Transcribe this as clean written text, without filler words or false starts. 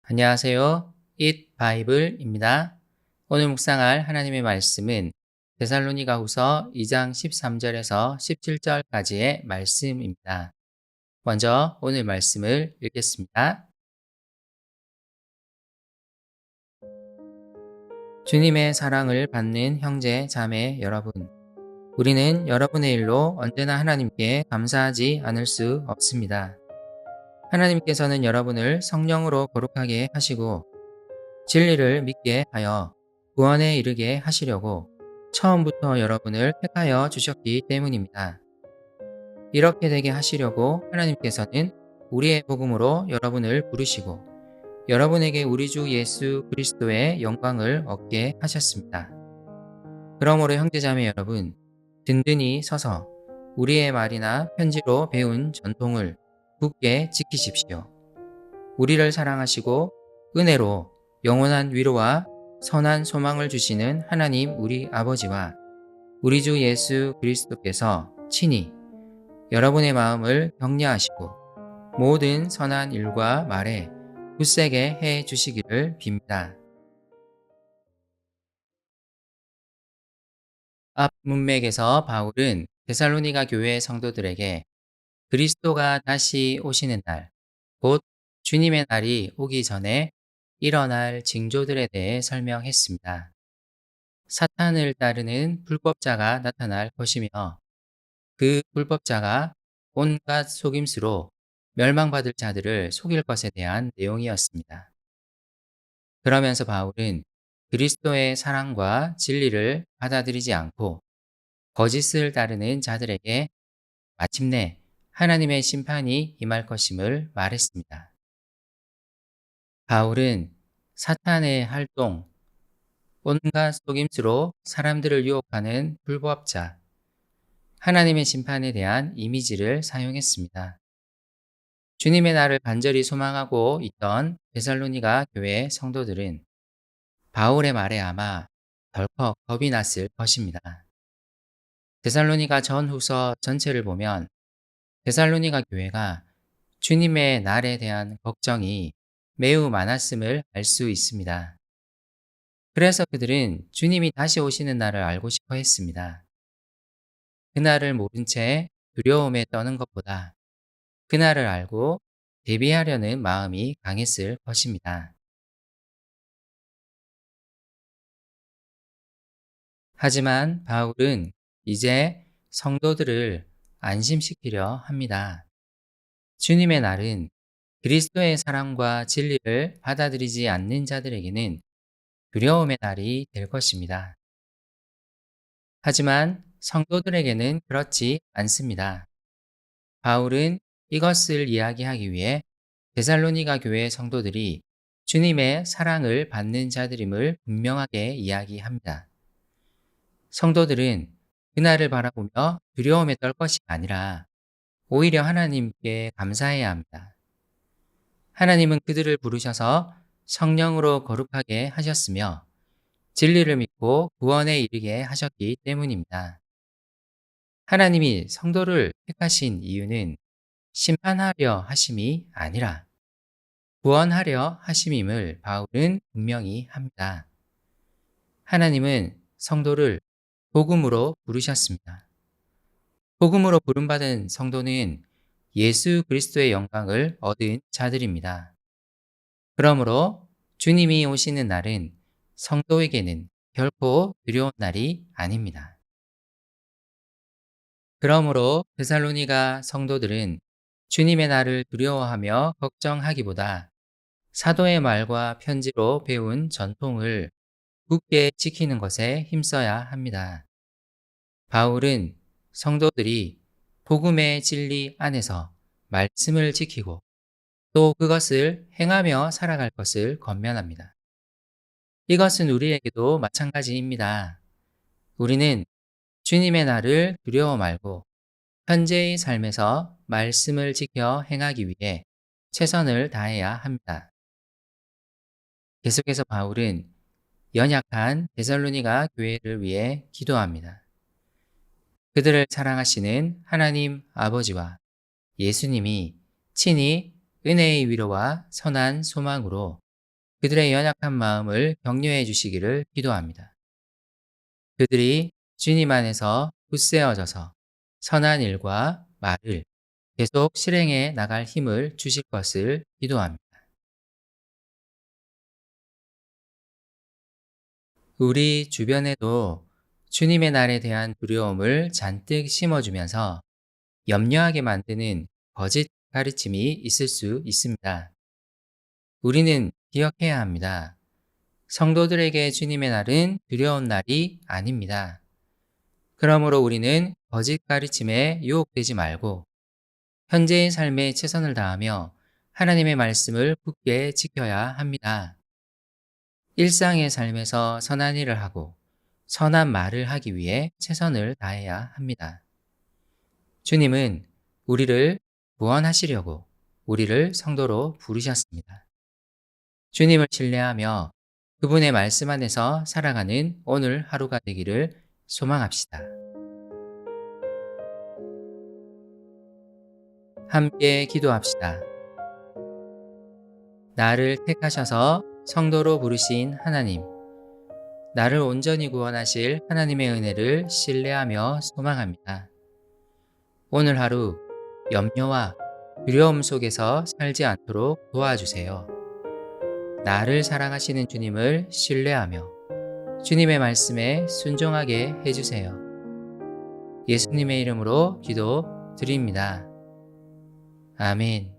안녕하세요. Eat Bible입니다. 오늘 묵상할 하나님의 말씀은 데살로니가후서 2장 13절에서 17절까지의 말씀입니다. 먼저 오늘 말씀을 읽겠습니다. 주님의 사랑을 받는 형제, 자매 여러분, 우리는 여러분의 일로 언제나 하나님께 감사하지 않을 수 없습니다. 하나님께서는 여러분을 성령으로 거룩하게 하시고 진리를 믿게 하여 구원에 이르게 하시려고 처음부터 여러분을 택하여 주셨기 때문입니다. 이렇게 되게 하시려고 하나님께서는 우리의 복음으로 여러분을 부르시고 여러분에게 우리 주 예수 그리스도의 영광을 얻게 하셨습니다. 그러므로 형제자매 여러분, 든든히 서서 우리의 말이나 편지로 배운 전통을 굳게 지키십시오. 우리를 사랑하시고 은혜로 영원한 위로와 선한 소망을 주시는 하나님 우리 아버지와 우리 주 예수 그리스도께서 친히 여러분의 마음을 격려하시고 모든 선한 일과 말에 굳세게 해 주시기를 빕니다. 앞 문맥에서 바울은 데살로니가 교회 성도들에게 그리스도가 다시 오시는 날, 곧 주님의 날이 오기 전에 일어날 징조들에 대해 설명했습니다. 사탄을 따르는 불법자가 나타날 것이며 그 불법자가 온갖 속임수로 멸망받을 자들을 속일 것에 대한 내용이었습니다. 그러면서 바울은 그리스도의 사랑과 진리를 받아들이지 않고 거짓을 따르는 자들에게 마침내 하나님의 심판이 임할 것임을 말했습니다. 바울은 사탄의 활동, 온갖 속임수로 사람들을 유혹하는 불법자, 하나님의 심판에 대한 이미지를 사용했습니다. 주님의 날을 간절히 소망하고 있던 데살로니가 교회 성도들은 바울의 말에 아마 덜컥 겁이 났을 것입니다. 데살로니가 전후서 전체를 보면 데살로니가 교회가 주님의 날에 대한 걱정이 매우 많았음을 알 수 있습니다. 그래서 그들은 주님이 다시 오시는 날을 알고 싶어 했습니다. 그날을 모른 채 두려움에 떠는 것보다 그날을 알고 대비하려는 마음이 강했을 것입니다. 하지만 바울은 이제 성도들을 안심시키려 합니다. 주님의 날은 그리스도의 사랑과 진리를 받아들이지 않는 자들에게는 두려움의 날이 될 것입니다. 하지만 성도들에게는 그렇지 않습니다. 바울은 이것을 이야기하기 위해 데살로니가 교회 성도들이 주님의 사랑을 받는 자들임을 분명하게 이야기합니다. 성도들은 그날을 바라보며 두려움에 떨 것이 아니라 오히려 하나님께 감사해야 합니다. 하나님은 그들을 부르셔서 성령으로 거룩하게 하셨으며 진리를 믿고 구원에 이르게 하셨기 때문입니다. 하나님이 성도를 택하신 이유는 심판하려 하심이 아니라 구원하려 하심임을 바울은 분명히 합니다. 하나님은 성도를 복음으로 부르셨습니다. 복음으로 부름받은 성도는 예수 그리스도의 영광을 얻은 자들입니다. 그러므로 주님이 오시는 날은 성도에게는 결코 두려운 날이 아닙니다. 그러므로 데살로니가 성도들은 주님의 날을 두려워하며 걱정하기보다 사도의 말과 편지로 배운 전통을 굳게 지키는 것에 힘써야 합니다. 바울은 성도들이 복음의 진리 안에서 말씀을 지키고 또 그것을 행하며 살아갈 것을 권면합니다. 이것은 우리에게도 마찬가지입니다. 우리는 주님의 날을 두려워 말고 현재의 삶에서 말씀을 지켜 행하기 위해 최선을 다해야 합니다. 계속해서 바울은 연약한 데살로니가 교회를 위해 기도합니다. 그들을 사랑하시는 하나님 아버지와 예수님이 친히 은혜의 위로와 선한 소망으로 그들의 연약한 마음을 격려해 주시기를 기도합니다. 그들이 주님 안에서 굳세어져서 선한 일과 말을 계속 실행해 나갈 힘을 주실 것을 기도합니다. 우리 주변에도 주님의 날에 대한 두려움을 잔뜩 심어주면서 염려하게 만드는 거짓 가르침이 있을 수 있습니다. 우리는 기억해야 합니다. 성도들에게 주님의 날은 두려운 날이 아닙니다. 그러므로 우리는 거짓 가르침에 유혹되지 말고 현재의 삶에 최선을 다하며 하나님의 말씀을 굳게 지켜야 합니다. 일상의 삶에서 선한 일을 하고 선한 말을 하기 위해 최선을 다해야 합니다. 주님은 우리를 구원하시려고 우리를 성도로 부르셨습니다. 주님을 신뢰하며 그분의 말씀 안에서 살아가는 오늘 하루가 되기를 소망합시다. 함께 기도합시다. 나를 택하셔서 성도로 부르신 하나님, 나를 온전히 구원하실 하나님의 은혜를 신뢰하며 소망합니다. 오늘 하루 염려와 두려움 속에서 살지 않도록 도와주세요. 나를 사랑하시는 주님을 신뢰하며 주님의 말씀에 순종하게 해주세요. 예수님의 이름으로 기도 드립니다. 아멘.